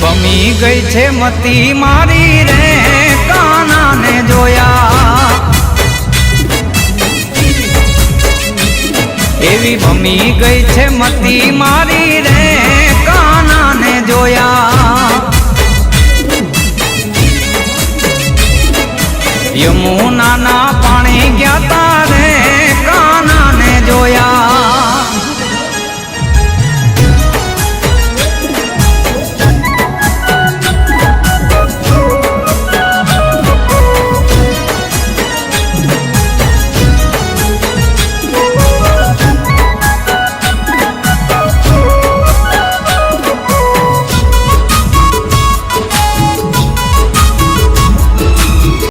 ભમી ગઈ છે મતી મારી રે કાનાને જોયા એવી ભમી ગઈ છે મતી મારી રે કાનાને જોયા યમુનાના પાણી ગયા તા રે